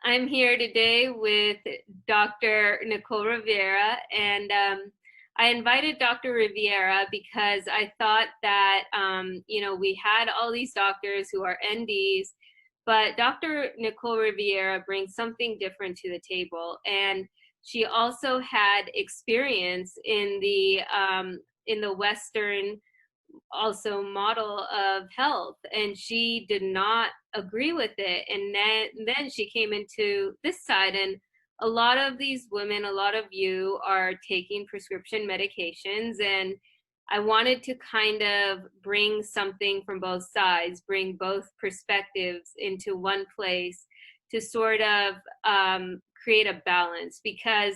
I'm here today with Dr. Nicole Rivera, and I invited Dr. Rivera because I thought that, we had all these doctors who are NDs, but Dr. Nicole Rivera brings something different to the table. And she also had experience in the Western also model of health, and she did not agree with it. And then she came into this side, and a lot of these women, a lot of you are taking prescription medications, and I wanted to kind of bring something from both sides, bring both perspectives into one place to sort of create a balance. Because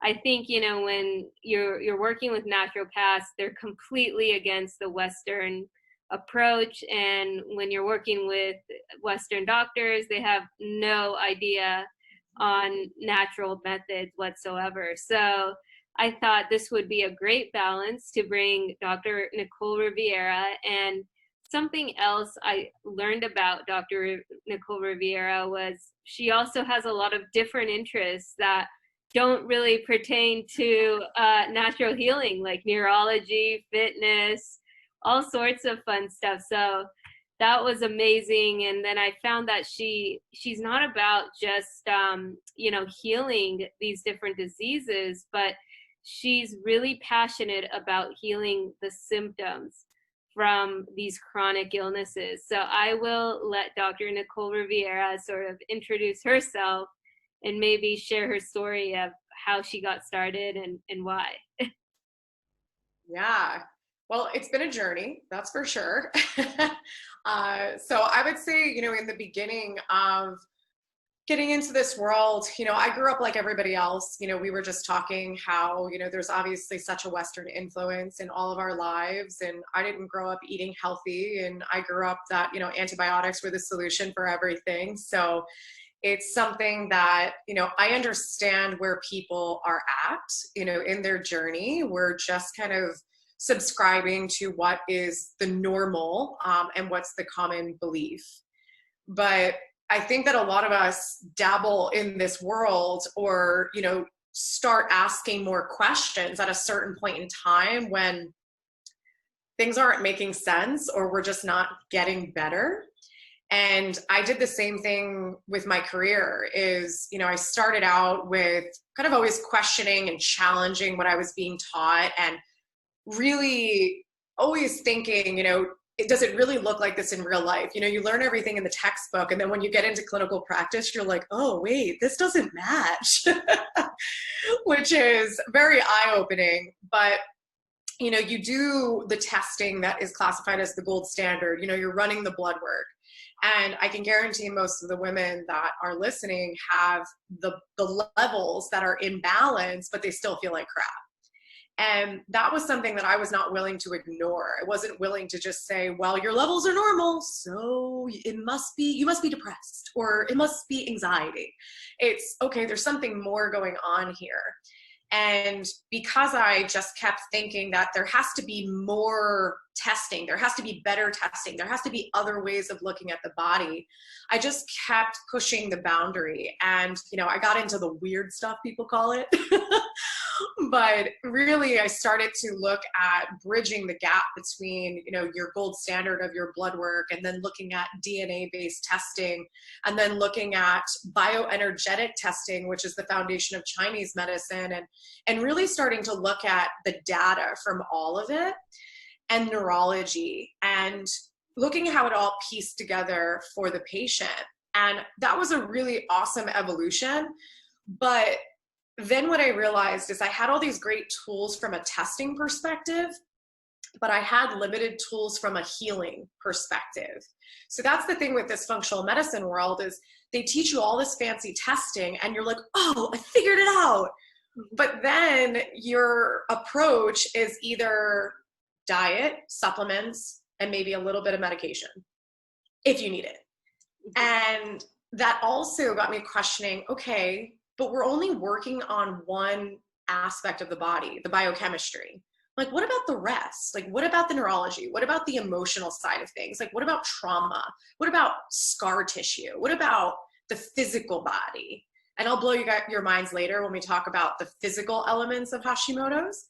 I think, when you're working with naturopaths, they're completely against the Western approach. And when you're working with Western doctors, they have no idea on natural methods whatsoever. So I thought this would be a great balance to bring Dr. Nicole Rivera. And something else I learned about Dr. Nicole Rivera was she also has a lot of different interests that don't really pertain to natural healing, like neurology, fitness, all sorts of fun stuff. So that was amazing. And then I found that she's not about just healing these different diseases, but she's really passionate about healing the symptoms from these chronic illnesses. So I will let Dr. Nicole Rivera sort of introduce herself and maybe share her story of how she got started and why. Yeah. Well, it's been a journey, that's for sure. So I would say, in the beginning of getting into this world, I grew up like everybody else. We were just talking how, there's obviously such a Western influence in all of our lives. And I didn't grow up eating healthy. And I grew up that, antibiotics were the solution for everything. So it's something that, I understand where people are at, in their journey. We're just kind of subscribing to what is the normal and what's the common belief. But I think that a lot of us dabble in this world or, start asking more questions at a certain point in time when things aren't making sense or we're just not getting better. And I did the same thing with my career is, I started out with kind of always questioning and challenging what I was being taught and really always thinking, does it really look like this in real life? You learn everything in the textbook. And then when you get into clinical practice, you're like, oh, wait, this doesn't match, which is very eye-opening. But you do the testing that is classified as the gold standard. You're running the blood work. And I can guarantee most of the women that are listening have the levels that are in balance, but they still feel like crap. And that was something that I was not willing to ignore. I wasn't willing to just say, well, your levels are normal, so you must be depressed, or it must be anxiety. It's okay, there's something more going on here. And because I just kept thinking that there has to be more testing, there has to be better testing, there has to be other ways of looking at the body, I just kept pushing the boundary. And, I got into the weird stuff, people call it. But really, I started to look at bridging the gap between, your gold standard of your blood work and then looking at DNA-based testing and then looking at bioenergetic testing, which is the foundation of Chinese medicine, and really starting to look at the data from all of it and neurology and looking at how it all pieced together for the patient. And that was a really awesome evolution. But then what I realized is I had all these great tools from a testing perspective, but I had limited tools from a healing perspective. So that's the thing with this functional medicine world is they teach you all this fancy testing and you're like, oh, I figured it out. But then your approach is either diet, supplements, and maybe a little bit of medication if you need it. And that also got me questioning, okay, but we're only working on one aspect of the body, the biochemistry. Like, what about the rest? Like, what about the neurology? What about the emotional side of things? Like, what about trauma? What about scar tissue? What about the physical body. And I'll blow your minds later when we talk about the physical elements of Hashimoto's.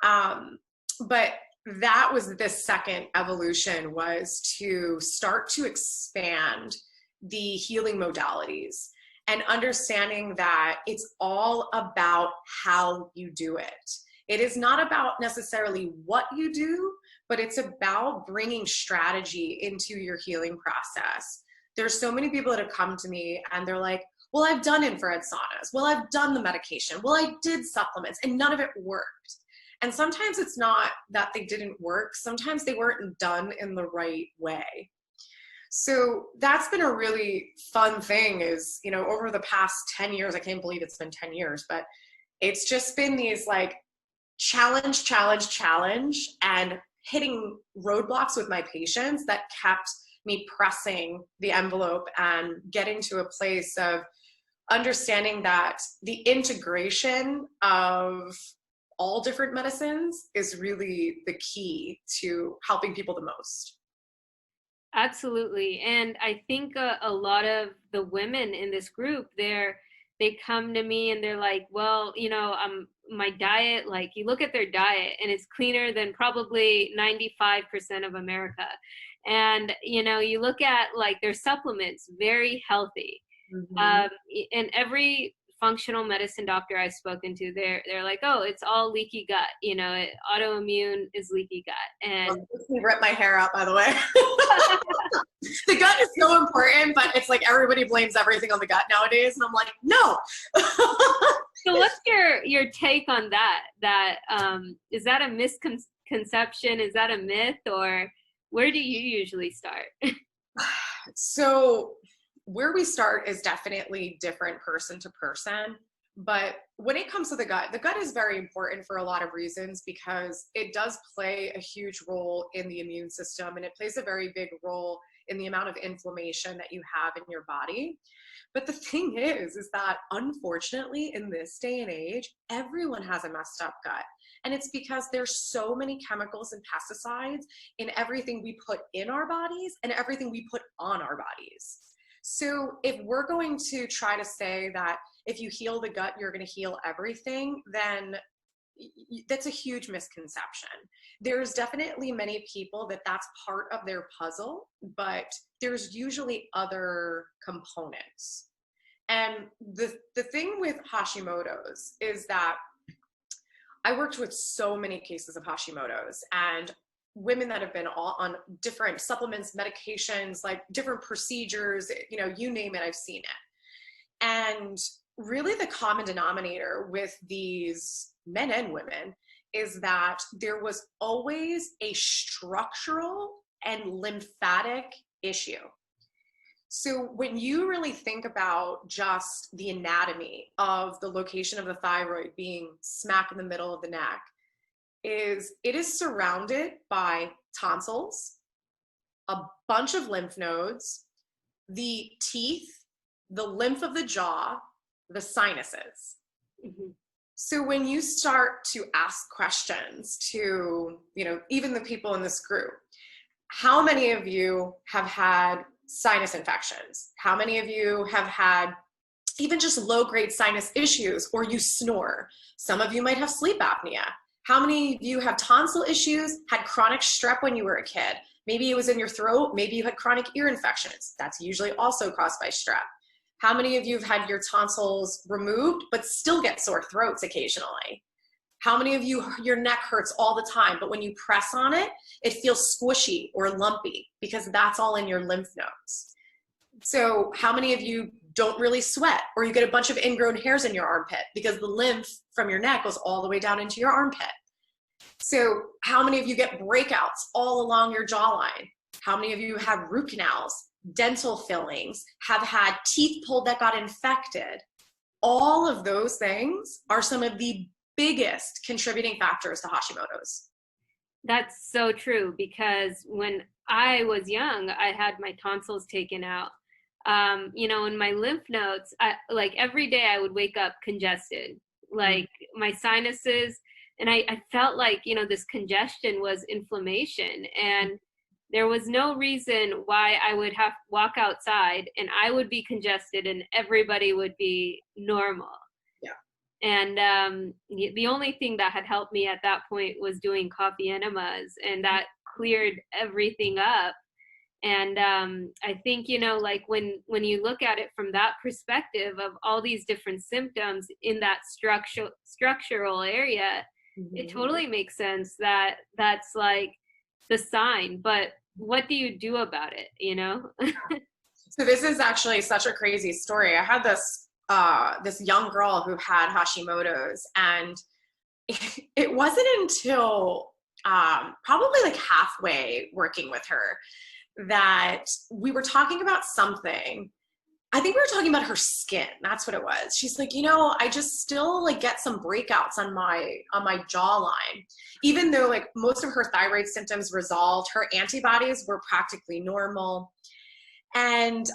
But that was the second evolution, was to start to expand the healing modalities and understanding that it's all about how you do it. It is not about necessarily what you do, but it's about bringing strategy into your healing process. There's so many people that have come to me and they're like, well, I've done infrared saunas. Well, I've done the medication. Well, I did supplements and none of it worked. And sometimes it's not that they didn't work. Sometimes they weren't done in the right way. So that's been a really fun thing is, you know, over the past 10 years, I can't believe it's been 10 years, but it's just been these like challenge, and hitting roadblocks with my patients that kept me pressing the envelope and getting to a place of understanding that the integration of all different medicines is really the key to helping people the most. Absolutely. And I think a lot of the women in this group, they come to me and they're like, well, you know, my diet, like you look at their diet and it's cleaner than probably 95% of America. And, you know, you look at like their supplements, very healthy. Mm-hmm. And every functional medicine doctor I've spoken to, they're like, oh, it's all leaky gut. You know, autoimmune is leaky gut. And Well, makes me rip my hair out, by the way. The gut is so important, but it's like everybody blames everything on the gut nowadays, and I'm like, no. So what's your take on that? Is that a misconception? Is that a myth, or where do you usually start? So where we start is definitely different person to person. But when it comes to the gut is very important for a lot of reasons because it does play a huge role in the immune system, and it plays a very big role in the amount of inflammation that you have in your body. But the thing is that unfortunately in this day and age, everyone has a messed up gut. And it's because there's so many chemicals and pesticides in everything we put in our bodies and everything we put on our bodies. So if we're going to try to say that if you heal the gut, you're going to heal everything, then that's a huge misconception. There's definitely many people that that's part of their puzzle, but there's usually other components. And the thing with Hashimoto's is that I worked with so many cases of Hashimoto's and women that have been all on different supplements, medications, like different procedures, you know, you name it, I've seen it. And really the common denominator with these men and women is that there was always a structural and lymphatic issue. So when you really think about just the anatomy of the location of the thyroid being smack in the middle of the neck, it is surrounded by tonsils, a bunch of lymph nodes, the teeth, the lymph of the jaw, the sinuses. Mm-hmm. So when you start to ask questions to, you know, even the people in this group, how many of you have had sinus infections? How many of you have had even just low-grade sinus issues, or you snore? Some of you might have sleep apnea. How many of you have tonsil issues, had chronic strep when you were a kid? Maybe it was in your throat. Maybe you had chronic ear infections. That's usually also caused by strep. How many of you have had your tonsils removed but still get sore throats occasionally? How many of you, your neck hurts all the time, but when you press on it, it feels squishy or lumpy because that's all in your lymph nodes? So how many of you don't really sweat, or you get a bunch of ingrown hairs in your armpit because the lymph from your neck goes all the way down into your armpit? So how many of you get breakouts all along your jawline? How many of you have root canals, dental fillings, have had teeth pulled that got infected? All of those things are some of the biggest contributing factors to Hashimoto's. That's so true, because when I was young, I had my tonsils taken out. You know, in my lymph nodes, like every day I would wake up congested, like my sinuses, and I felt like, you know, this congestion was inflammation. And There was no reason why I would have walk outside and I would be congested and everybody would be normal. Yeah. And the only thing that had helped me at that point was doing coffee enemas, and that cleared everything up. And I think, you know, like when you look at it from that perspective of all these different symptoms in that structural area, it totally makes sense that that's like the sign. But what do you do about it, you know? So this is actually such a crazy story. I had this young girl who had Hashimoto's, and it wasn't until probably like halfway working with her that we were talking about something. I think we were talking about her skin. That's what it was. She's like, you know, I just still like get some breakouts on my jawline. Even though like most of her thyroid symptoms resolved, her antibodies were practically normal. And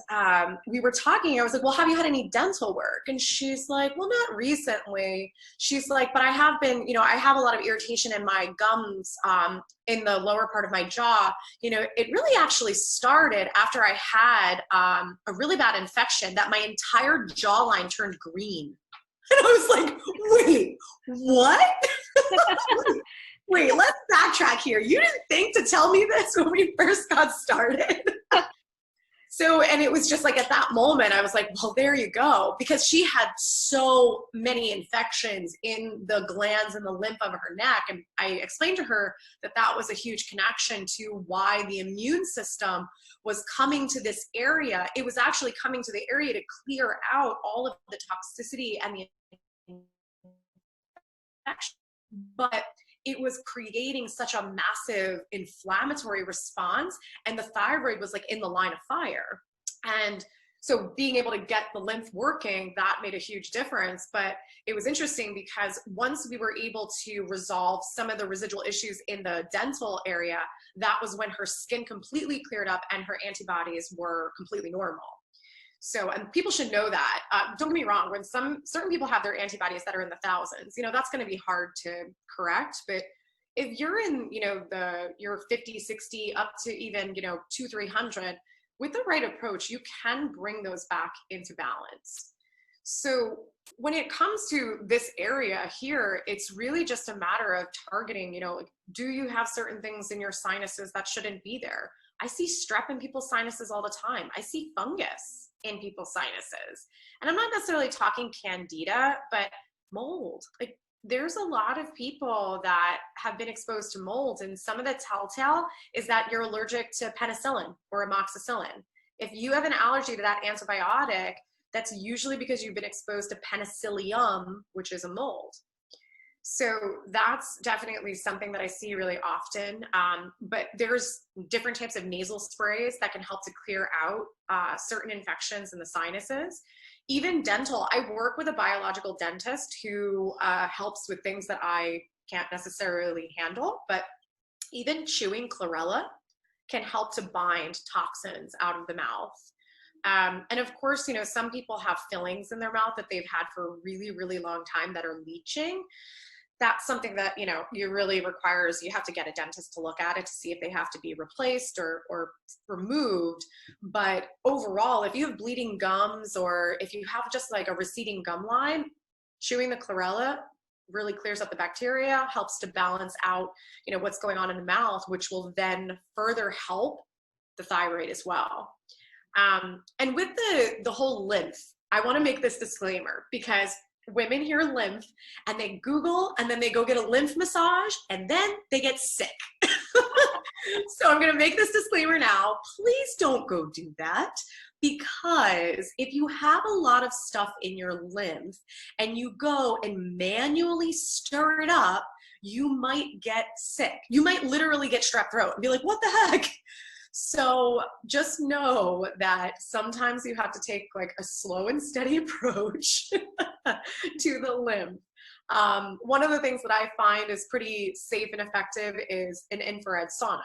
we were talking, I was like, well, have you had any dental work? And she's like, well, not recently. She's like, but I have been, you know, I have a lot of irritation in my gums in the lower part of my jaw. You know, it really actually started after I had a really bad infection that my entire jawline turned green. And I was like, wait, what? Wait, let's backtrack here. You didn't think to tell me this when we first got started? So, and it was just like at that moment, I was like, well, there you go. Because she had so many infections in the glands and the lymph of her neck. And I explained to her that that was a huge connection to why the immune system was coming to this area. It was actually coming to the area to clear out all of the toxicity and the infection. But it was creating such a massive inflammatory response, and the thyroid was like in the line of fire. And so being able to get the lymph working, that made a huge difference. But it was interesting because once we were able to resolve some of the residual issues in the dental area, that was when her skin completely cleared up and her antibodies were completely normal. So, and people should know that. Don't get me wrong, when certain people have their antibodies that are in the thousands, you know, that's going to be hard to correct. But if you're in, you know, you're 50, 60, up to even, you know, 200, 300, with the right approach, you can bring those back into balance. So when it comes to this area here, it's really just a matter of targeting, you know, like, do you have certain things in your sinuses that shouldn't be there? I see strep in people's sinuses all the time. I see fungus in people's sinuses. And I'm not necessarily talking candida, but mold. Like, there's a lot of people that have been exposed to mold, and some of the telltale is that you're allergic to penicillin or amoxicillin. If you have an allergy to that antibiotic, that's usually because you've been exposed to penicillium, which is a mold. So that's definitely something that I see really often. But there's different types of nasal sprays that can help to clear out certain infections in the sinuses. Even dental, I work with a biological dentist who helps with things that I can't necessarily handle, but even chewing chlorella can help to bind toxins out of the mouth. And of course, you know, some people have fillings in their mouth that they've had for a really, really long time that are leaching. That's something that, you know, you really requires, you have to get a dentist to look at it to see if they have to be replaced or removed. But overall, if you have bleeding gums or if you have just like a receding gum line, chewing the chlorella really clears up the bacteria, helps to balance out, you know, what's going on in the mouth, which will then further help the thyroid as well. And with the whole lymph, I want to make this disclaimer because women hear lymph and they Google and then they go get a lymph massage and then they get sick. So I'm going to make this disclaimer now. Please don't go do that, because if you have a lot of stuff in your lymph and you go and manually stir it up, you might get sick. You might literally get strep throat and be like, what the heck? So just know that sometimes you have to take like a slow and steady approach to the lymph. One of the things that I find is pretty safe and effective is an infrared sauna.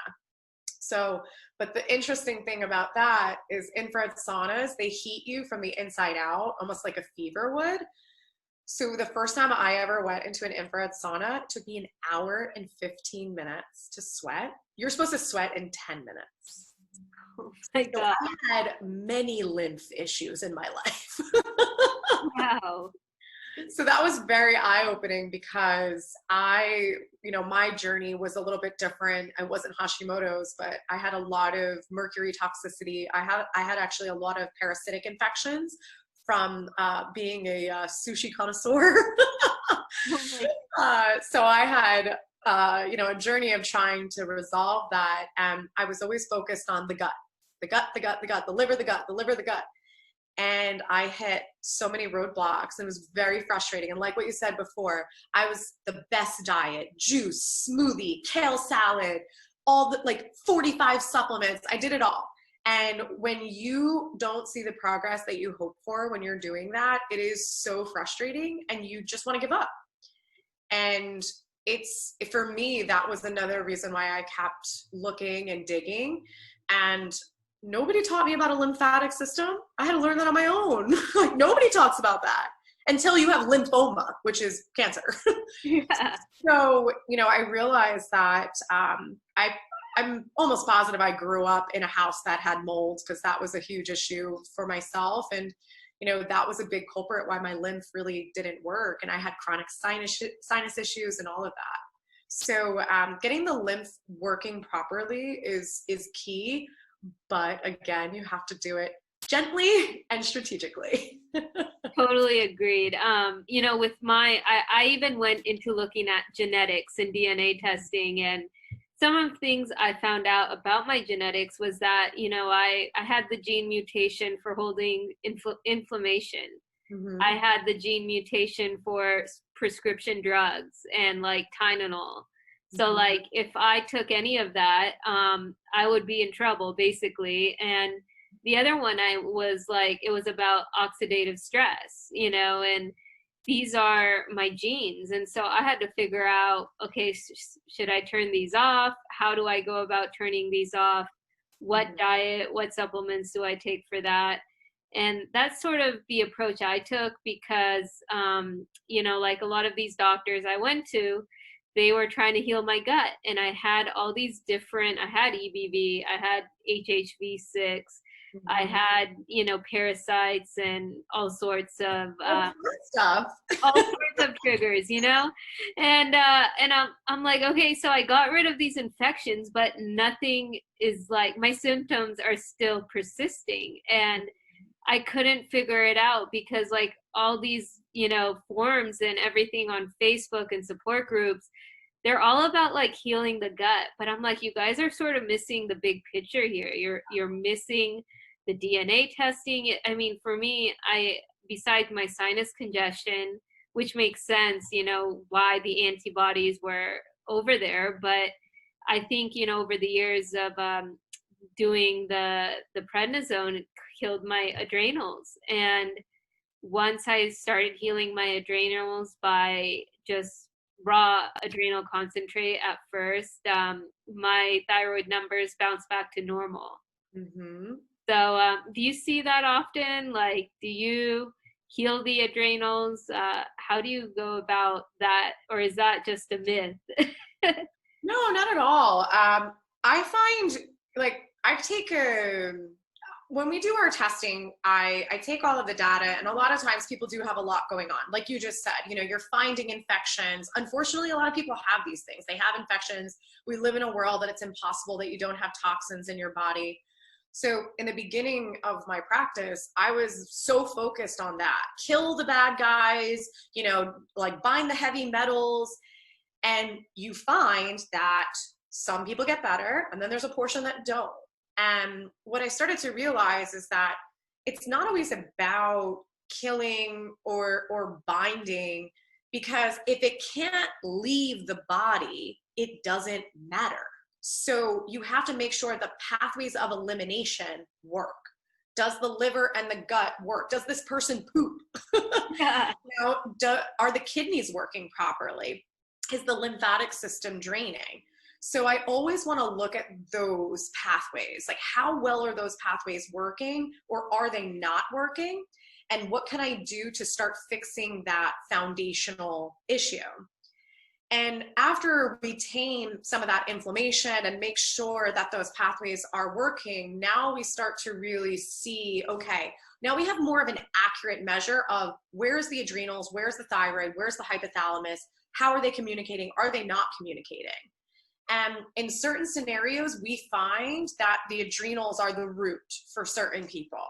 So, but the interesting thing about that is infrared saunas, they heat you from the inside out, almost like a fever would. So the first time I ever went into an infrared sauna, it took me an hour and 15 minutes to sweat. You're supposed to sweat in 10 minutes. Oh my So God. I had many lymph issues in my life. Wow. So that was very eye-opening because my journey was a little bit different. I wasn't Hashimoto's, but I had a lot of mercury toxicity. I had actually a lot of parasitic infections from being a sushi connoisseur. Oh my, So I had, a journey of trying to resolve that. And I was always focused on the gut, the liver, the liver, the gut. And I hit so many roadblocks and it was very frustrating. And like what you said before, I was the best diet, juice, smoothie, kale salad, all the like 45 supplements. I did it all. And when you don't see the progress that you hope for when you're doing that, it is so frustrating and you just want to give up. And for me, that was another reason why I kept looking and digging. And nobody taught me about a lymphatic system. I had to learn that on my own. Like nobody talks about that until you have lymphoma, which is cancer. yeah. So, I realized that I'm almost positive I grew up in a house that had mold because that was a huge issue for myself. And, that was a big culprit why my lymph really didn't work. And I had chronic sinus issues and all of that. So getting the lymph working properly is key. But again, you have to do it gently and strategically. Totally agreed. With I even went into looking at genetics and DNA testing, and some of the things I found out about my genetics was that, I had the gene mutation for holding inflammation. Mm-hmm. I had the gene mutation for prescription drugs and like Tylenol. So like if I took any of that, I would be in trouble basically. And the other one I was like, it was about oxidative stress, and these are my genes. And so I had to figure out, okay, should I turn these off? How do I go about turning these off? What diet, what supplements do I take for that? And that's sort of the approach I took because, like a lot of these doctors I went to, they were trying to heal my gut. And I had all these I had EBV, I had HHV6, I had, parasites and all sorts of stuff. all sorts of triggers, and I'm like, okay, so I got rid of these infections, but nothing is like my symptoms are still persisting, and I couldn't figure it out because like all these, forums and everything on Facebook and support groups, they're all about like healing the gut. But I'm like, you guys are sort of missing the big picture here. You're missing the DNA testing. I mean, for me, besides my sinus congestion, which makes sense, why the antibodies were over there. But I think, over the years of doing the prednisone, it killed my adrenals. And once I started healing my adrenals by just raw adrenal concentrate at first, my thyroid numbers bounced back to normal. Mm-hmm. So do you see that often? Like, do you heal the adrenals? How do you go about that? Or is that just a myth? No, not at all. I find like when we do our testing, I take all of the data, and a lot of times people do have a lot going on. Like you just said, you're finding infections. Unfortunately, a lot of people have these things. They have infections. We live in a world that it's impossible that you don't have toxins in your body. So in the beginning of my practice, I was so focused on that. Kill the bad guys, like bind the heavy metals. And you find that some people get better, and then there's a portion that don't. And what I started to realize is that it's not always about killing or binding, because if it can't leave the body, it doesn't matter. So you have to make sure the pathways of elimination work. Does the liver and the gut work? Does this person poop? Yeah. Are the kidneys working properly? Is the lymphatic system draining? So I always want to look at those pathways, like how well are those pathways working, or are they not working? and what can I do to start fixing that foundational issue. And after we tame some of that inflammation and make sure that those pathways are working, now we start to really see, okay, now we have more of an accurate measure of where's the adrenals, where's the thyroid, where's the hypothalamus, how are they communicating, are they not communicating? And in certain scenarios, we find that the adrenals are the root for certain people.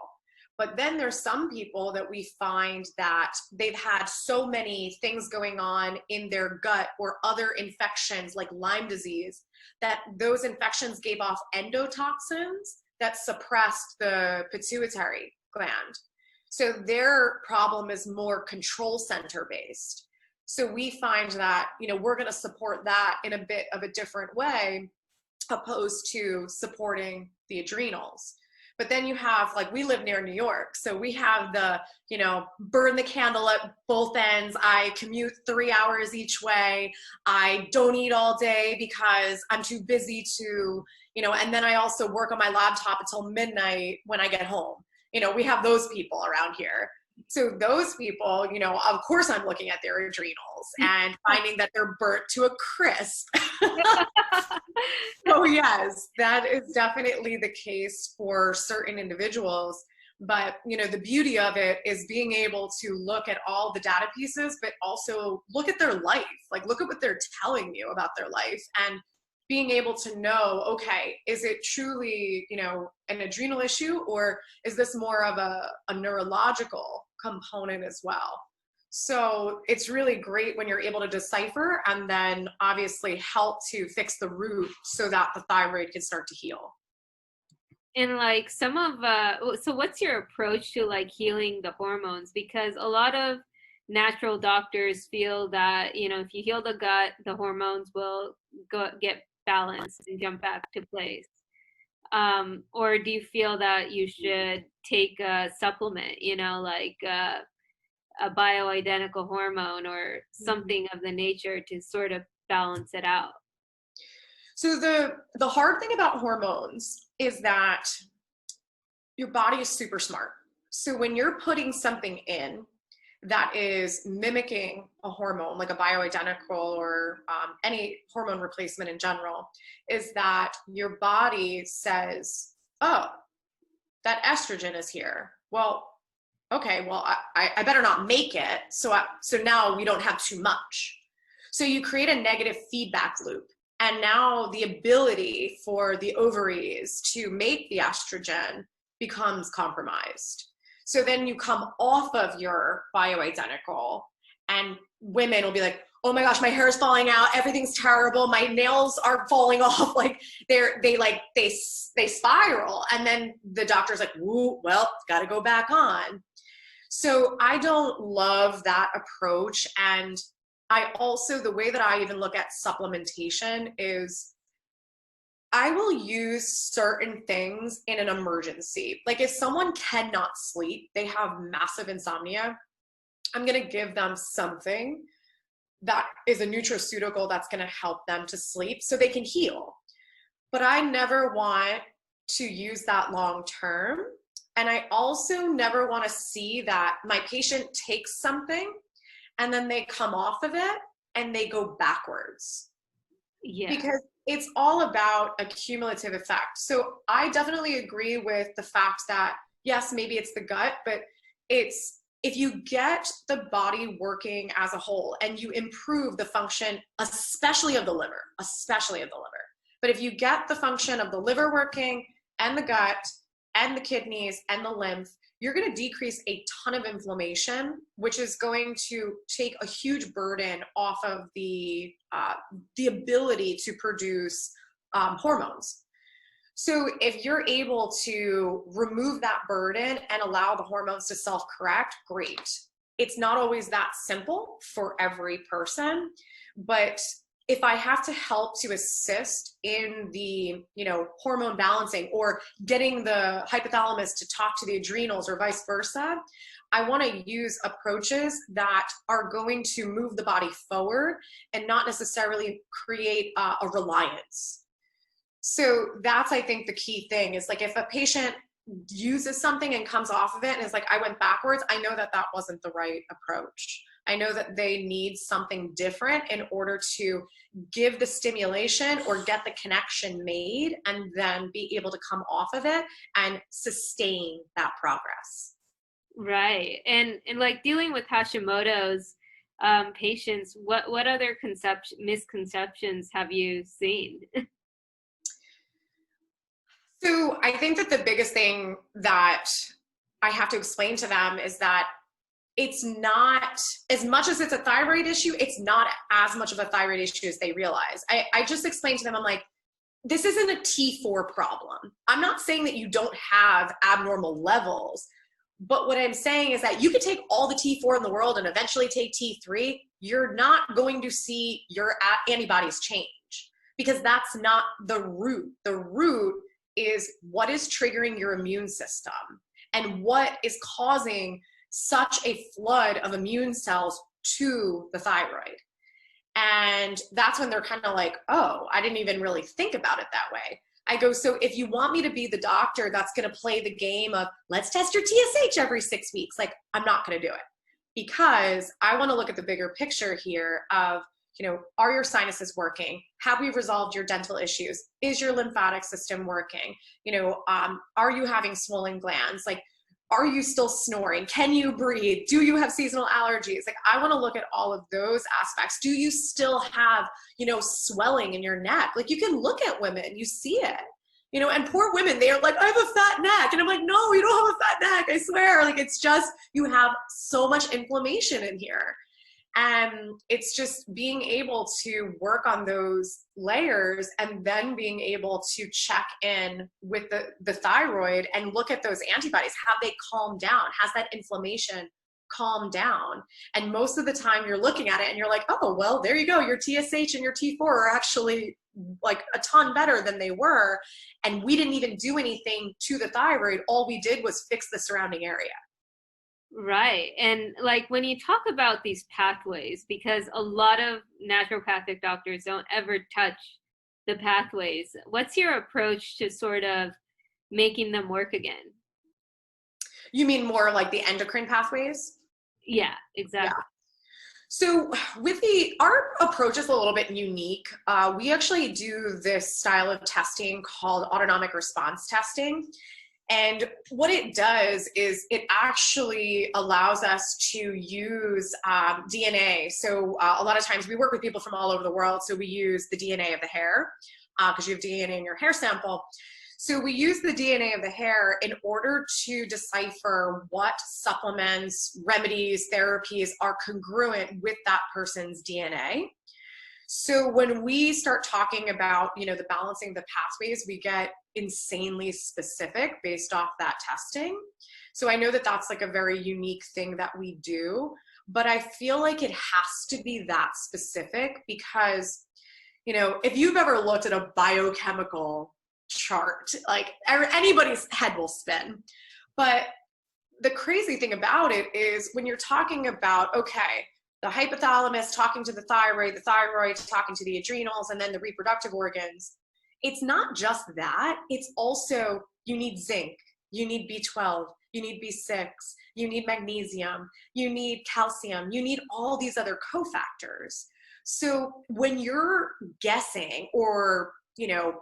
But then there's some people that we find that they've had so many things going on in their gut or other infections like Lyme disease, that those infections gave off endotoxins that suppressed the pituitary gland. So their problem is more control center based. So we find that, you know, we're going to support that in a bit of a different way, opposed to supporting the adrenals. But then you have, like, we live near New York, so we have the, you know, burn the candle at both ends. I commute 3 hours each way. I don't eat all day because I'm too busy to, you know, and then I also work on my laptop until midnight when I get home. You know, we have those people around here. So those people, you know, of course I'm looking at their adrenals and finding that they're burnt to a crisp. So yes, that is definitely the case for certain individuals. But, you know, the beauty of it is being able to look at all the data pieces, but also look at their life, like look at what they're telling you about their life, and being able to know, okay, is it truly, you know, an adrenal issue, or is this more of a neurological component as well? So it's really great when you're able to decipher and then obviously help to fix the root so that the thyroid can start to heal. And like some of so what's your approach to like healing the hormones? Because a lot of natural doctors feel that, you know, if you heal the gut, the hormones will get balanced and jump back to place. Or do you feel that you should take a supplement, you know, like a bioidentical hormone or something of the nature to sort of balance it out? So the hard thing about hormones is that your body is super smart. So when you're putting something in that is mimicking a hormone, like a bioidentical or any hormone replacement in general, is that your body says, oh, that estrogen is here. Well, okay, well, I better not make it. So now we don't have too much. So you create a negative feedback loop. And now the ability for the ovaries to make the estrogen becomes compromised. So then you come off of your bioidentical, and women will be like, oh my gosh, my hair is falling out. Everything's terrible. My nails are falling off. Like they spiral. And then the doctor's like, woo, well, got to go back on. So I don't love that approach. And I also, the way that I even look at supplementation is I will use certain things in an emergency. Like if someone cannot sleep, they have massive insomnia, I'm going to give them something that is a nutraceutical that's going to help them to sleep so they can heal. But I never want to use that long term. And I also never want to see that my patient takes something and then they come off of it and they go backwards. Yeah. Because it's all about a cumulative effect. So I definitely agree with the fact that, yes, maybe it's the gut, but it's, if you get the body working as a whole and you improve the function, especially of the liver, but if you get the function of the liver working and the gut and the kidneys and the lymph, you're going to decrease a ton of inflammation, which is going to take a huge burden off of the ability to produce hormones. So if you're able to remove that burden and allow the hormones to self-correct, great. It's not always that simple for every person, but if I have to help to assist in the, you know, hormone balancing or getting the hypothalamus to talk to the adrenals or vice versa, I want to use approaches that are going to move the body forward and not necessarily create a reliance. So that's, I think, the key thing is, like, if a patient uses something and comes off of it and is like, I went backwards, I know that that wasn't the right approach. I know that they need something different in order to give the stimulation or get the connection made and then be able to come off of it and sustain that progress. Right. And like dealing with Hashimoto's patients, what other misconceptions have you seen? So I think that the biggest thing that I have to explain to them is that it's not, as much as it's a thyroid issue, it's not as much of a thyroid issue as they realize. I just explained to them, I'm like, this isn't a T4 problem. I'm not saying that you don't have abnormal levels, but what I'm saying is that you could take all the T4 in the world and eventually take T3, you're not going to see your antibodies change, because that's not the root. The root is what is triggering your immune system and what is causing such a flood of immune cells to the thyroid. And that's when they're kind of like, oh, I didn't even really think about it that way. I go, so if you want me to be the doctor that's going to play the game of let's test your TSH every 6 weeks, like, I'm not going to do it, because I want to look at the bigger picture here of, you know, are your sinuses working? Have we resolved your dental issues? Is your lymphatic system working? You know, are you having swollen glands? Like, are you still snoring? Can you breathe? Do you have seasonal allergies? Like, I want to look at all of those aspects. Do you still have, you know, swelling in your neck? Like, you can look at women, you see it, you know, and poor women, they are like, I have a fat neck. And I'm like, no, you don't have a fat neck, I swear. Like, it's just, you have so much inflammation in here. And it's just being able to work on those layers and then being able to check in with the thyroid and look at those antibodies. Have they calmed down? Has that inflammation calmed down? And most of the time you're looking at it and you're like, oh, well, there you go. Your TSH and your T4 are actually like a ton better than they were. And we didn't even do anything to the thyroid. All we did was fix the surrounding area. Right. And like when you talk about these pathways, because a lot of naturopathic doctors don't ever touch the pathways, what's your approach to sort of making them work again? You mean more like the endocrine pathways? Yeah, exactly. Yeah. So with our approach is a little bit unique. We actually do this style of testing called autonomic response testing. And what it does is it actually allows us to use DNA. So a lot of times we work with people from all over the world. So we use the DNA of the hair because you have DNA in your hair sample. So we use the DNA of the hair in order to decipher what supplements, remedies, therapies are congruent with that person's DNA. So when we start talking about, you know, the balancing the pathways, we get insanely specific based off that testing. So I know that that's like a very unique thing that we do, but I feel like it has to be that specific because, you know, if you've ever looked at a biochemical chart, like anybody's head will spin. But the crazy thing about it is when you're talking about, okay, the hypothalamus talking to the thyroid talking to the adrenals, and then the reproductive organs, it's not just that. It's also, you need zinc, you need B12, you need B6, you need magnesium, you need calcium, you need all these other cofactors. So when you're guessing or, you know,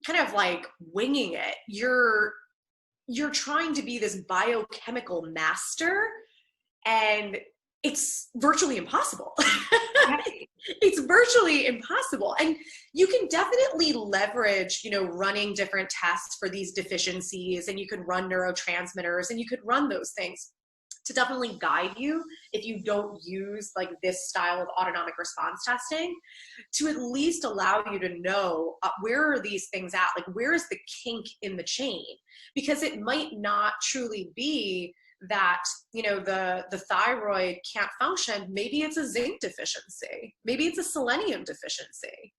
kind of like winging it, you're trying to be this biochemical master, and it's virtually impossible. Right. It's virtually impossible. And you can definitely leverage, you know, running different tests for these deficiencies, and you could run neurotransmitters, and you could run those things to definitely guide you if you don't use like this style of autonomic response testing, to at least allow you to know where are these things at, like where is the kink in the chain, because it might not truly be that, you know, the thyroid can't function. Maybe it's a zinc deficiency, maybe it's a selenium deficiency.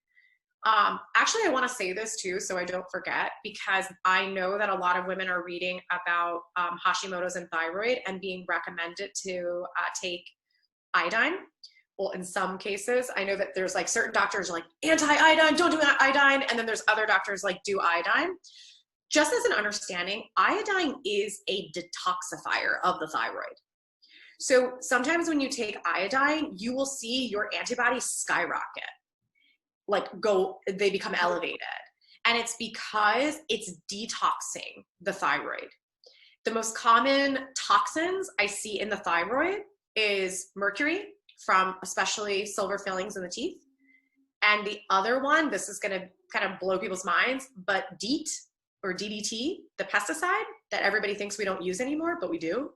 Actually, I want to say this too, so I don't forget, because I know that a lot of women are reading about Hashimoto's and thyroid and being recommended to take iodine. Well, in some cases, I know that there's like certain doctors are like anti-iodine, don't do iodine. And then there's other doctors like do iodine. just as an understanding, iodine is a detoxifier of the thyroid. So sometimes when you take iodine, you will see your antibodies skyrocket, like they become elevated. And it's because it's detoxing the thyroid. The most common toxins I see in the thyroid is mercury, from especially silver fillings in the teeth. And the other one, this is going to kind of blow people's minds, but DEET or DDT, the pesticide that everybody thinks we don't use anymore, but we do.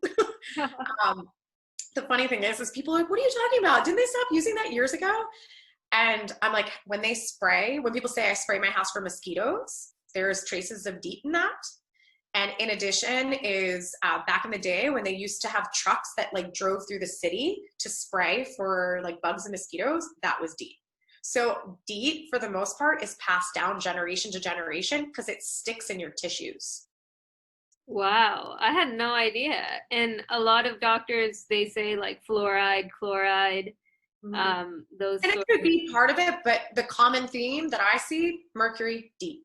The funny thing is people are like, what are you talking about? Didn't they stop using that years ago? And I'm like, when people say I spray my house for mosquitoes, there's traces of DEET in that. And in addition is back in the day when they used to have trucks that like drove through the city to spray for like bugs and mosquitoes, that was DEET. So DEET, for the most part, is passed down generation to generation because it sticks in your tissues. Wow, I had no idea. And a lot of doctors, they say like fluoride, chloride, those. And it could be part of it, but the common theme that I see, mercury, DEET.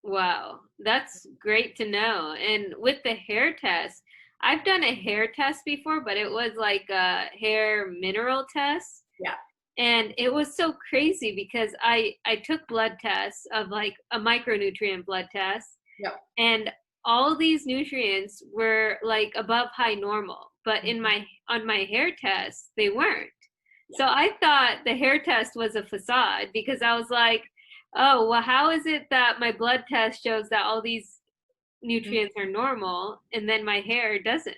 Wow, that's great to know. And with the hair test, I've done a hair test before, but it was like a hair mineral test. Yeah. And it was so crazy because I took blood tests of like a micronutrient blood test. Yep. And all these nutrients were like above high normal, but on my hair test, they weren't. So I thought the hair test was a facade because I was like, oh, well, how is it that my blood test shows that all these nutrients are normal and then my hair doesn't?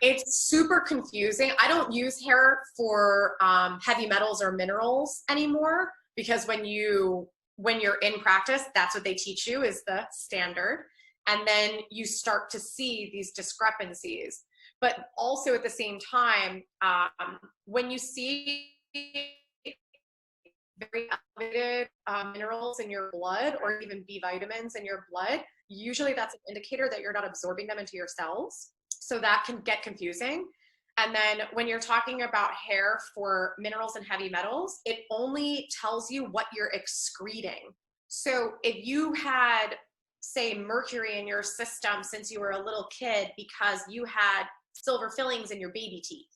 It's super confusing. I don't use hair for heavy metals or minerals anymore because when you're in practice, that's what they teach you is the standard. And then you start to see these discrepancies. But also at the same time, when you see very elevated minerals in your blood or even B vitamins in your blood, usually that's an indicator that you're not absorbing them into your cells. So that can get confusing. And then when you're talking about hair for minerals and heavy metals, it only tells you what you're excreting. So if you had, say, mercury in your system since you were a little kid because you had silver fillings in your baby teeth,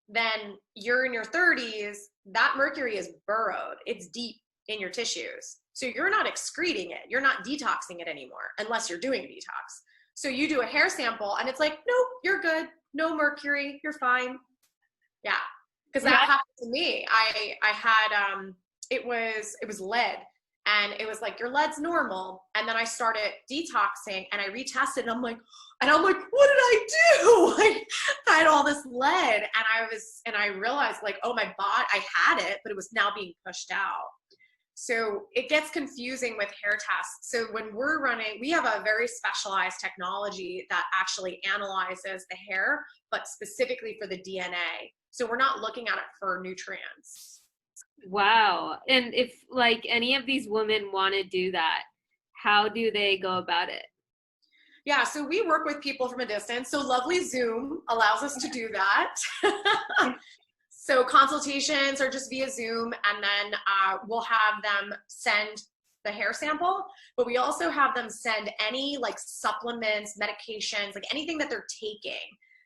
then you're in your 30s, that mercury is burrowed. It's deep in your tissues. So you're not excreting it. You're not detoxing it anymore unless you're doing a detox. So you do a hair sample and it's like, nope, you're good. No mercury. You're fine. Yeah. Because that happened to me. I had, it was lead. And it was like, your lead's normal. And then I started detoxing and I retested and I'm like, what did I do? Like, I had all this lead and I realized like, oh, my body, I had it, but it was now being pushed out. So it gets confusing with hair tests. So when we're running, we have a very specialized technology that actually analyzes the hair, but specifically for the DNA. So we're not looking at it for nutrients. Wow. And if like any of these women want to do that, how do they go about it? Yeah, so we work with people from a distance. So lovely Zoom allows us to do that. So consultations are just via Zoom, and then we'll have them send the hair sample, but we also have them send any like supplements, medications, like anything that they're taking.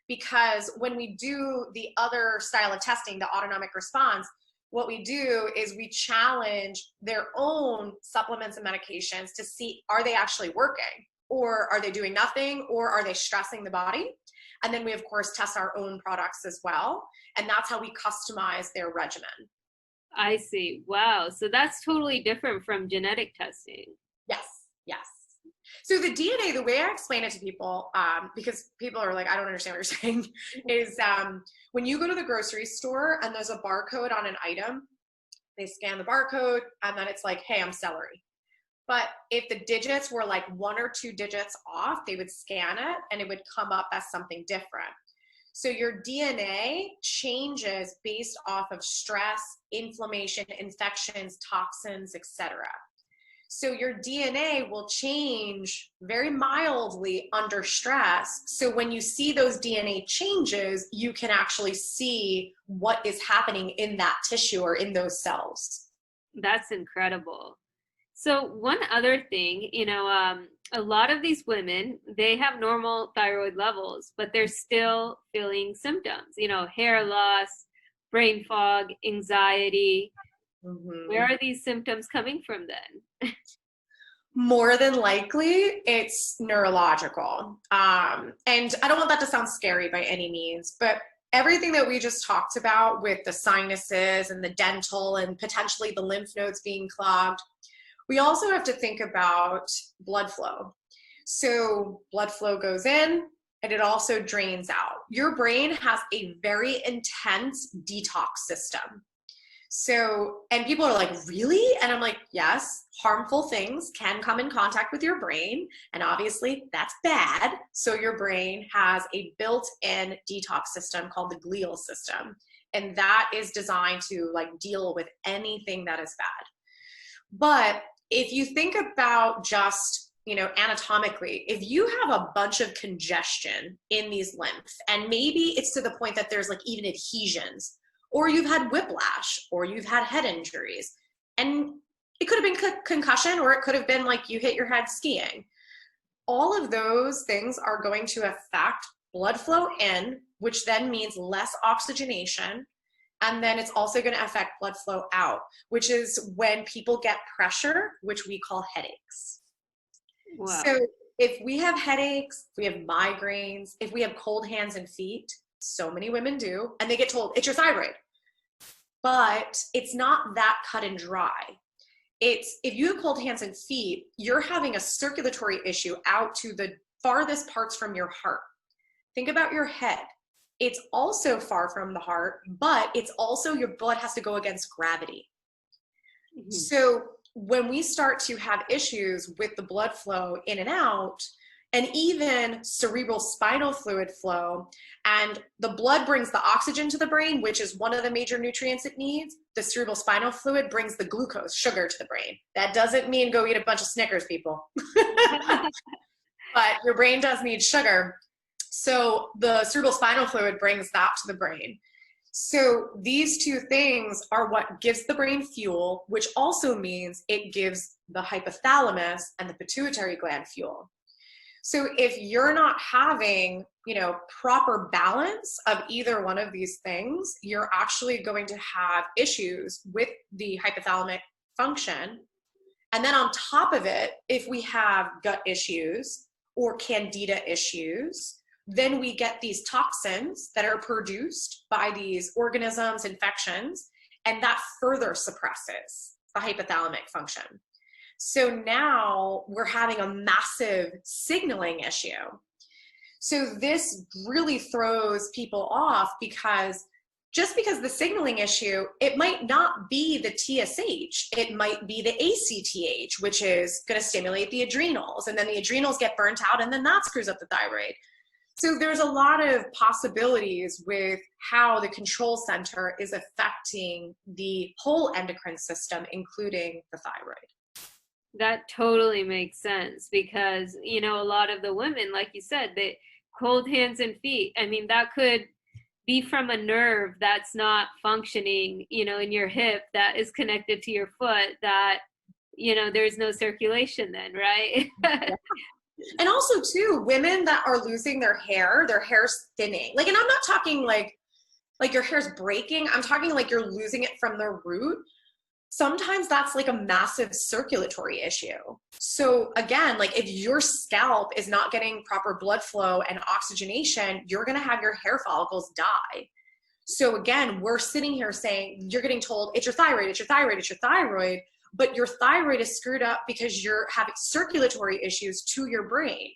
Because when we do the other style of testing, the autonomic response, what we do is we challenge their own supplements and medications to see, are they actually working? Or are they doing nothing? Or are they stressing the body? And then we, of course, test our own products as well. And that's how we customize their regimen. I see. Wow. So that's totally different from genetic testing. Yes, yes. So the DNA, the way I explain it to people, because people are like, I don't understand what you're saying, is when you go to the grocery store and there's a barcode on an item, they scan the barcode and then it's like, hey, I'm celery. But if the digits were like 1 or 2 digits off, they would scan it and it would come up as something different. So your DNA changes based off of stress, inflammation, infections, toxins, etc. So your DNA will change very mildly under stress. So when you see those DNA changes, you can actually see what is happening in that tissue or in those cells. That's incredible. So one other thing, a lot of these women, they have normal thyroid levels, but they're still feeling symptoms, hair loss, brain fog, anxiety. Where Mhm. are these symptoms coming from then? More than likely, it's neurological. And I don't want that to sound scary by any means, but everything that we just talked about with the sinuses and the dental and potentially the lymph nodes being clogged, we also have to think about blood flow. So, blood flow goes in and it also drains out. Your brain has a very intense detox system. So, and people are like, really? And I'm like, yes, harmful things can come in contact with your brain. And obviously, that's bad. So, your brain has a built in detox system called the glial system. And that is designed to like deal with anything that is bad. But if you think about just, anatomically, if you have a bunch of congestion in these lymphs, and maybe it's to the point that there's like even adhesions, or you've had whiplash, or you've had head injuries, and it could have been concussion, or it could have been like you hit your head skiing. All of those things are going to affect blood flow in, which then means less oxygenation, and then it's also going to affect blood flow out, which is when people get pressure, which we call headaches. Wow. So if we have headaches, if we have migraines, if we have cold hands and feet, so many women do, and they get told it's your thyroid. But it's not that cut and dry. It's if you have cold hands and feet, you're having a circulatory issue out to the farthest parts from your heart. Think about your head. It's also far from the heart, but it's also your blood has to go against gravity. Mhm. So when we start to have issues with the blood flow in and out, and even cerebral spinal fluid flow, and the blood brings the oxygen to the brain, which is one of the major nutrients it needs. The cerebral spinal fluid brings the glucose, sugar, to the brain. That doesn't mean go eat a bunch of Snickers, people. But your brain does need sugar. So the cerebral spinal fluid brings that to the brain. So these two things are what gives the brain fuel, which also means it gives the hypothalamus and the pituitary gland fuel. So if you're not having, proper balance of either one of these things, you're actually going to have issues with the hypothalamic function. And then on top of it, if we have gut issues or candida issues, then we get these toxins that are produced by these organisms, infections, and that further suppresses the hypothalamic function. So now we're having a massive signaling issue. So this really throws people off because just because the signaling issue, it might not be the TSH, it might be the ACTH, which is going to stimulate the adrenals, and then the adrenals get burnt out, and then that screws up the thyroid. So there's a lot of possibilities with how the control center is affecting the whole endocrine system, including the thyroid. That totally makes sense because, a lot of the women, like you said, they cold hands and feet. I mean, that could be from a nerve that's not functioning, in your hip that is connected to your foot that, there's no circulation then, right? Yeah. And also too, women that are losing their hair's thinning. Like, and I'm not talking like your hair's breaking. I'm talking like you're losing it from the root. Sometimes that's like a massive circulatory issue. So again, like if your scalp is not getting proper blood flow and oxygenation, you're going to have your hair follicles die. So again, we're sitting here saying, you're getting told it's your thyroid, it's your thyroid, it's your thyroid, but your thyroid is screwed up because you're having circulatory issues to your brain.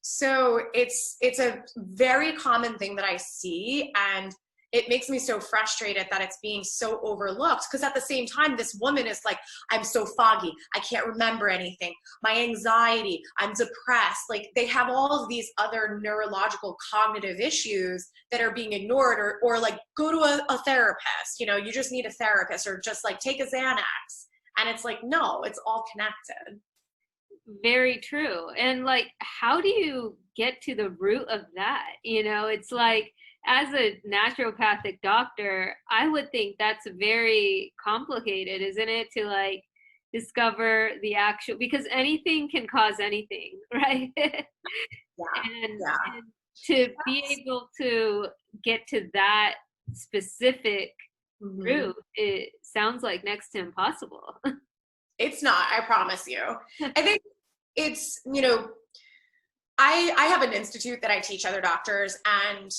So it's a very common thing that I see, and it makes me so frustrated that it's being so overlooked, because at the same time, this woman is like, I'm so foggy, I can't remember anything, my anxiety, I'm depressed. Like, they have all of these other neurological cognitive issues that are being ignored, or like go to a therapist, you just need a therapist, or just like take a Xanax. And it's like, no, it's all connected. Very true. And like, how do you get to the root of that? It's like, as a naturopathic doctor, I would think that's very complicated, isn't it? To like discover the actual, because anything can cause anything, right? Yeah, yeah. And to be able to get to that specific Mhm. root, it sounds like next to impossible. It's not, I promise you. I think it's, I have an institute that I teach other doctors, and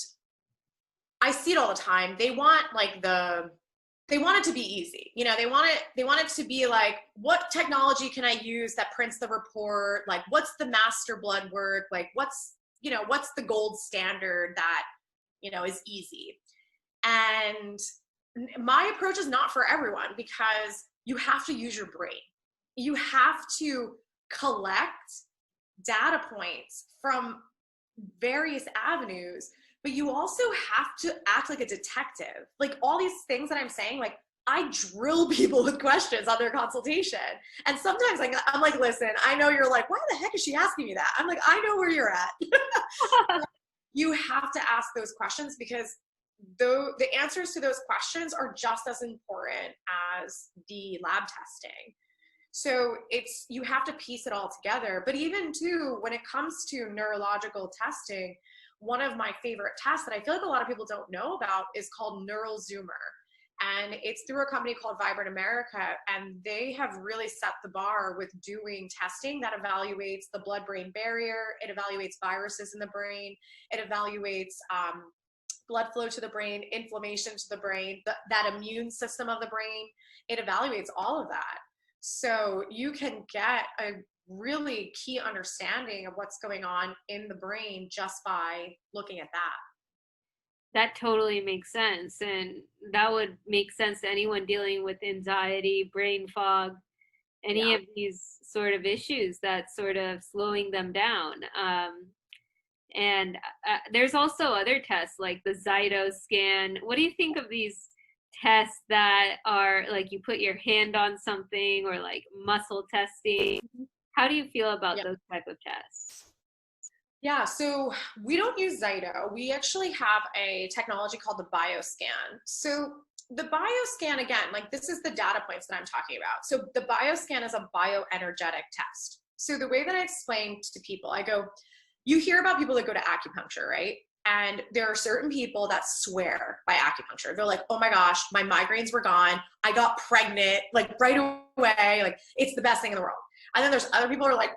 I see it all the time. They want they want it to be easy. They want it to be like, what technology can I use that prints the report? Like, what's the master blood work? Like, what's the gold standard that, is easy? And my approach is not for everyone, because you have to use your brain. You have to collect data points from various avenues, but you also have to act like a detective. Like, all these things that I'm saying, like, I drill people with questions on their consultation. And sometimes, like, I'm like, listen, I know you're like, why the heck is she asking me that? I'm like, I know where you're at. You have to ask those questions, because the answers to those questions are just as important as the lab testing. So you have to piece it all together. But even too, when it comes to neurological testing, one of my favorite tests that I feel like a lot of people don't know about is called Neural Zoomer. And it's through a company called Vibrant America. And they have really set the bar with doing testing that evaluates the blood-brain barrier. It evaluates viruses in the brain. It evaluates blood flow to the brain, inflammation to the brain, that immune system of the brain. It evaluates all of that. So you can get a really key understanding of what's going on in the brain just by looking at that. That totally makes sense. And that would make sense to anyone dealing with anxiety, brain fog, any Yeah. of these sort of issues that's sort of slowing them down. And there's also other tests like the Zyto scan. What do you think of these tests that are like you put your hand on something, or like muscle testing? How do you feel about Yeah. those type of tests? Yeah, so we don't use Zyto. We actually have a technology called the Bioscan. So the Bioscan, again, like, this is the data points that I'm talking about. So the Bioscan is a bioenergetic test. So the way that I explain to people, I go, you hear about people that go to acupuncture, right? And there are certain people that swear by acupuncture. They're like, oh my gosh, my migraines were gone. I got pregnant, like, right away. Like, it's the best thing in the world. And then there's other people who are like,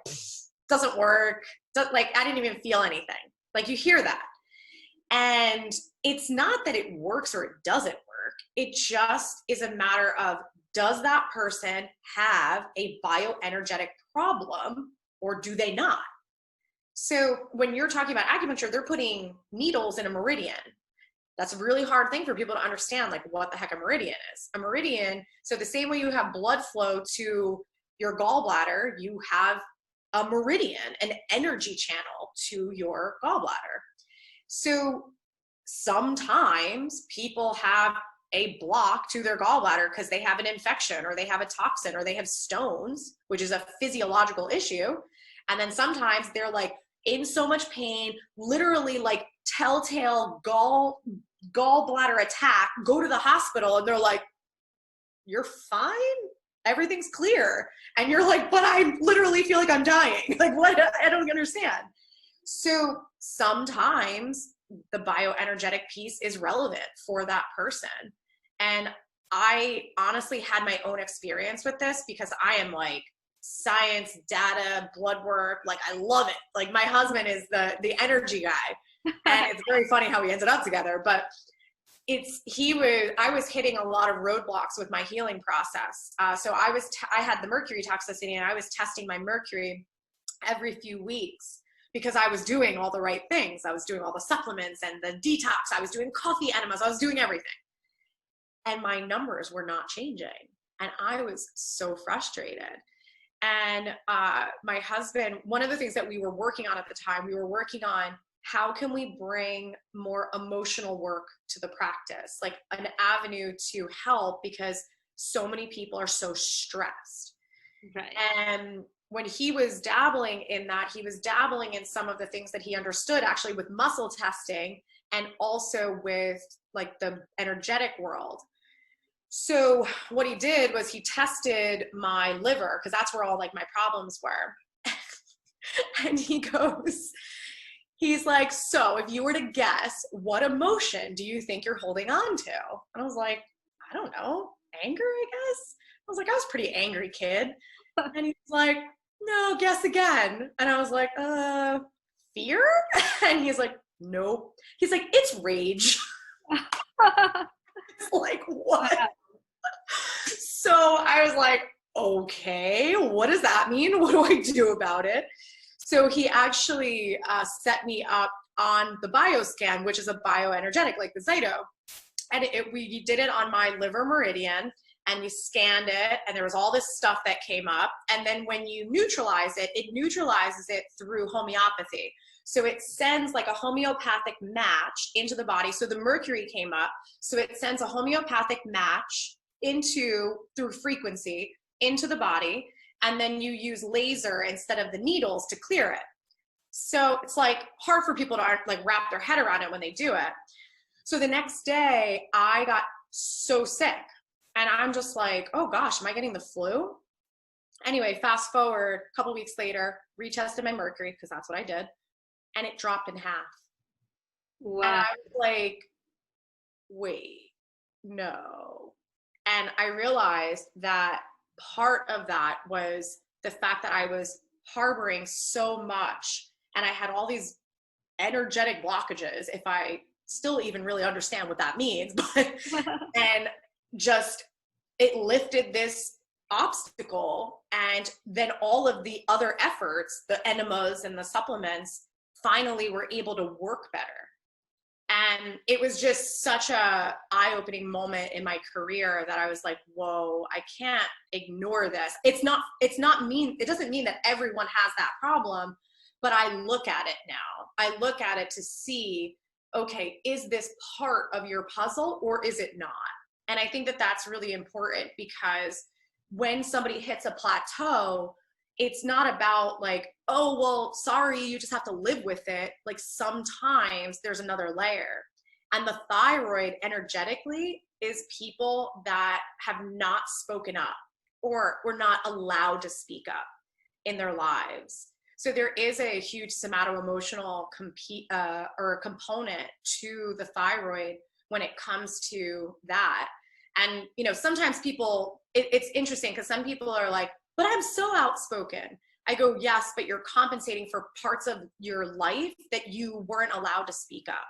doesn't work. Like, I didn't even feel anything. Like, you hear that. And it's not that it works or it doesn't work. It just is a matter of, does that person have a bioenergetic problem or do they not? So when you're talking about acupuncture, they're putting needles in a meridian. That's a really hard thing for people to understand, like, what the heck a meridian is. A meridian, so the same way you have blood flow to your gallbladder, you have a meridian, an energy channel to your gallbladder. So sometimes people have a block to their gallbladder because they have an infection or they have a toxin or they have stones, which is a physiological issue. And then sometimes they're like in so much pain, literally like telltale gallbladder attack, go to the hospital, and they're like, you're fine? Everything's clear. And you're like, but I literally feel like I'm dying. Like, what? I don't understand. So sometimes the bioenergetic piece is relevant for that person. And I honestly had my own experience with this, because I am like science, data, blood work. Like, I love it. Like, my husband is the energy guy. And it's very funny how we ended up together. But I was hitting a lot of roadblocks with my healing process. So I had the mercury toxicity, and I was testing my mercury every few weeks because I was doing all the right things. I was doing all the supplements and the detox. I was doing coffee enemas. I was doing everything. And my numbers were not changing. And I was so frustrated. And my husband, one of the things that we were working on at the time, we were working on how can we bring more emotional work to the practice, like an avenue to help, because so many people are so stressed. Right. And when he was dabbling in that, he was dabbling in some of the things that he understood actually with muscle testing and also with like the energetic world. So what he did was he tested my liver, because that's where all like my problems were. And he's like, so if you were to guess, what emotion do you think you're holding on to? And I was like, I don't know, anger, I guess. I was like, I was a pretty angry kid. And he's like, no, guess again. And I was like, fear? And he's like, nope. He's like, it's rage. It's like, what? Yeah. So I was like, okay, what does that mean? What do I do about it? So he actually set me up on the bioscan, which is a bioenergetic, like the Zyto. And we did it on my liver meridian, and we scanned it, and there was all this stuff that came up. And then when you neutralize it, it neutralizes it through homeopathy. So it sends like a homeopathic match into the body. So the mercury came up. So it sends a homeopathic match through frequency into the body. And then you use laser instead of the needles to clear it. So it's like hard for people to like wrap their head around it when they do it. So the next day I got so sick, and I'm just like, oh gosh, am I getting the flu? Anyway, fast forward a couple weeks later, retested my mercury, because that's what I did. And it dropped in half. Wow. And I was like, wait, no. And I realized that part of that was the fact that I was harboring so much, and I had all these energetic blockages, if I still even really understand what that means, but and just it lifted this obstacle, and then all of the other efforts, the enemas and the supplements, finally were able to work better. And it was just such a eye-opening moment in my career that I was like, whoa, I can't ignore this. It doesn't mean that everyone has that problem, but I look at it now. I look at it to see, okay, is this part of your puzzle or is it not? And I think that that's really important, because when somebody hits a plateau, it's not about like, oh, well, sorry, you just have to live with it. Like sometimes there's another layer. And the thyroid energetically is people that have not spoken up or were not allowed to speak up in their lives. So there is a huge somato-emotional component to the thyroid when it comes to that. And, you know, sometimes people, it's interesting because some people are like, but I'm so outspoken. I go, yes, but you're compensating for parts of your life that you weren't allowed to speak up.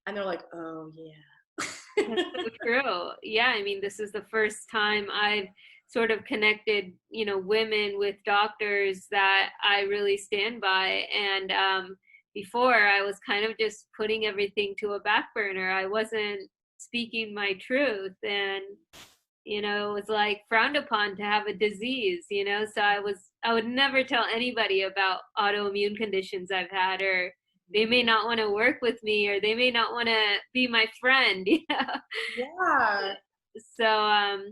And they're like, oh, yeah. That's so true. Yeah, I mean, this is the first time I've sort of connected, you know, women with doctors that I really stand by. And before, I was kind of just putting everything to a back burner. I wasn't speaking my truth, and you know, it was like frowned upon to have a disease, you know. So I would never tell anybody about autoimmune conditions I've had, or they may not want to work with me, or they may not want to be my friend, you know. Yeah. So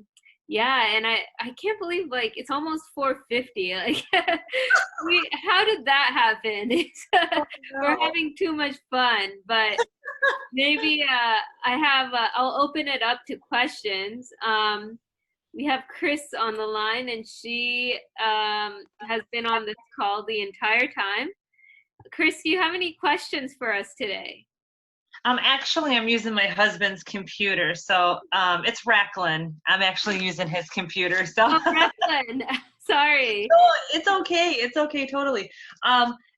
yeah, and I can't believe like it's almost 4:50. Like how did that happen? We're having too much fun, but maybe I'll open it up to questions. We have Chris on the line, and she has been on this call the entire time. Chris, do you have any questions for us today? Actually, I'm using my husband's computer, so it's Racklin. I'm actually using his computer, so. Oh, Racklin. Sorry. No, it's okay. It's okay, totally.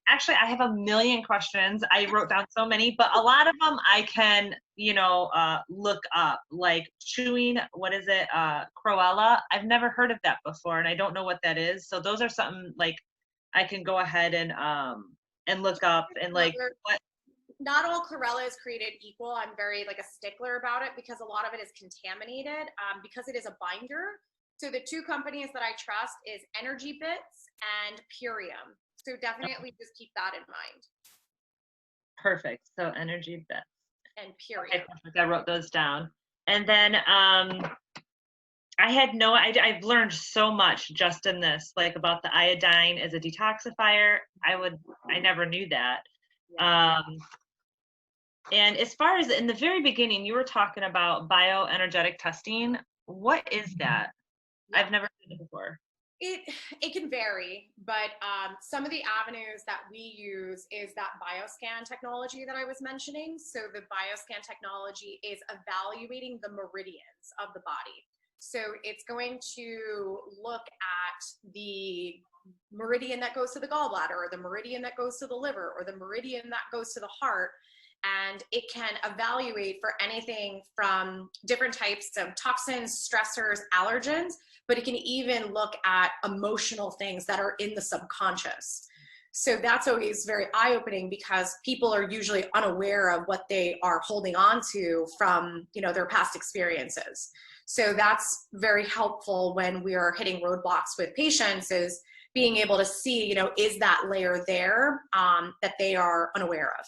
Actually, I have a million questions. I wrote down so many, but a lot of them I can, you know, look up, like chewing, what is it, Cruella? I've never heard of that before, and I don't know what that is. So those are something like I can go ahead and look up and like what. Not all chlorella is created equal. I'm very like a stickler about it because a lot of it is contaminated because it is a binder. So the two companies that I trust is Energy Bits and Purium. So definitely just keep that in mind. Perfect. So Energy Bits and Purium. Okay, perfect. I wrote those down. And then I've learned so much just in this, like about the iodine as a detoxifier. I never knew that. Yeah. And as far as in the very beginning, you were talking about bioenergetic testing. What is that? Yeah. I've never heard it before. It can vary, but some of the avenues that we use is that bioscan technology that I was mentioning. So the bioscan technology is evaluating the meridians of the body. So it's going to look at the meridian that goes to the gallbladder, or the meridian that goes to the liver, or the meridian that goes to the heart. And it can evaluate for anything from different types of toxins, stressors, allergens, but it can even look at emotional things that are in the subconscious. So that's always very eye-opening, because people are usually unaware of what they are holding on to from, you know, their past experiences. So that's very helpful when we are hitting roadblocks with patients, is being able to see, you know, is that layer there that they are unaware of.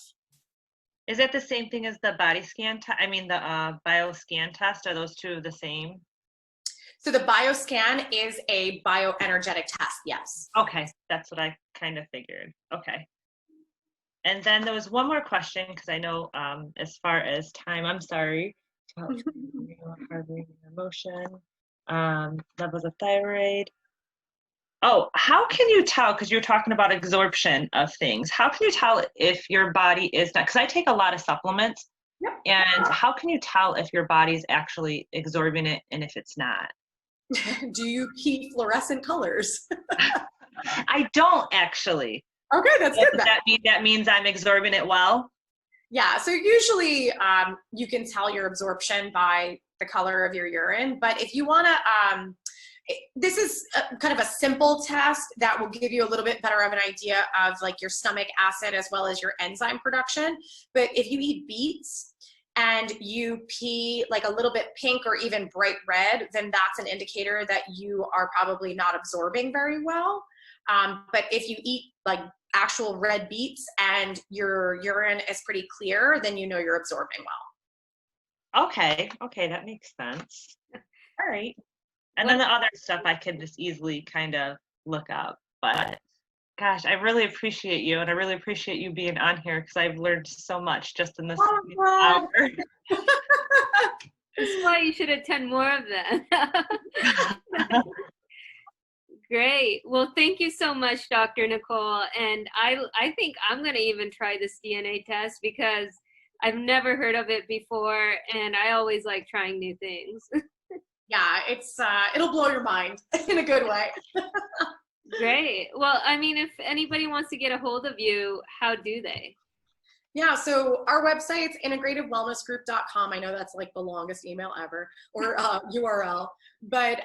Is that the same thing as the body scan? The bioscan test? Are those two the same? So the bioscan is a bioenergetic test, yes. Okay, that's what I kind of figured. Okay. And then there was one more question, because I know as far as time, I'm sorry. Harboring emotion, levels of thyroid. Oh, how can you tell, because you're talking about absorption of things, how can you tell if your body is not, because I take a lot of supplements, Yep. and how can you tell if your body's actually absorbing it and if it's not? Do you pee fluorescent colors? I don't actually. Okay, that's good. That means I'm absorbing it well? Yeah, so usually you can tell your absorption by the color of your urine, but if you want to, this is kind of a simple test that will give you a little bit better of an idea of like your stomach acid as well as your enzyme production. But if you eat beets and you pee like a little bit pink or even bright red, then that's an indicator that you are probably not absorbing very well. But if you eat like actual red beets and your urine is pretty clear, then you know you're absorbing well. Okay, that makes sense. All right. And then the other stuff I can just easily kind of look up. But gosh, I really appreciate you, and I really appreciate you being on here, because I've learned so much just in this hour. That's why you should attend more of them. Great. Well, thank you so much, Dr. Nicole. And I think I'm going to even try this DNA test, because I've never heard of it before, and I always like trying new things. Yeah, it'll blow your mind in a good way. Great. Well, I mean, if anybody wants to get a hold of you, how do they? Yeah, so our website's integrativewellnessgroup.com. I know that's like the longest email ever, or URL. But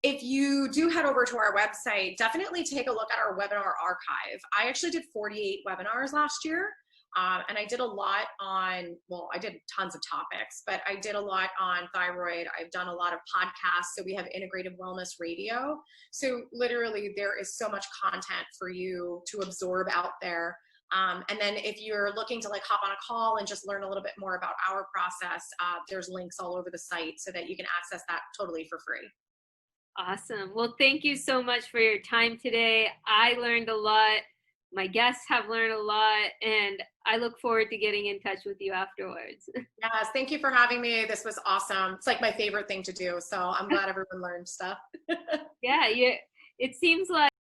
if you do head over to our website, definitely take a look at our webinar archive. I actually did 48 webinars last year. And I did a lot on, well, I did tons of topics, but I did a lot on thyroid. I've done a lot of podcasts. So we have Integrative Wellness Radio. So literally there is so much content for you to absorb out there. And then if you're looking to like hop on a call and just learn a little bit more about our process, there's links all over the site so that you can access that totally for free. Awesome. Well, thank you so much for your time today. I learned a lot. My guests have learned a lot, and I look forward to getting in touch with you afterwards. Yes, thank you for having me. This was awesome. It's like my favorite thing to do. So I'm glad everyone learned stuff. Yeah, it seems like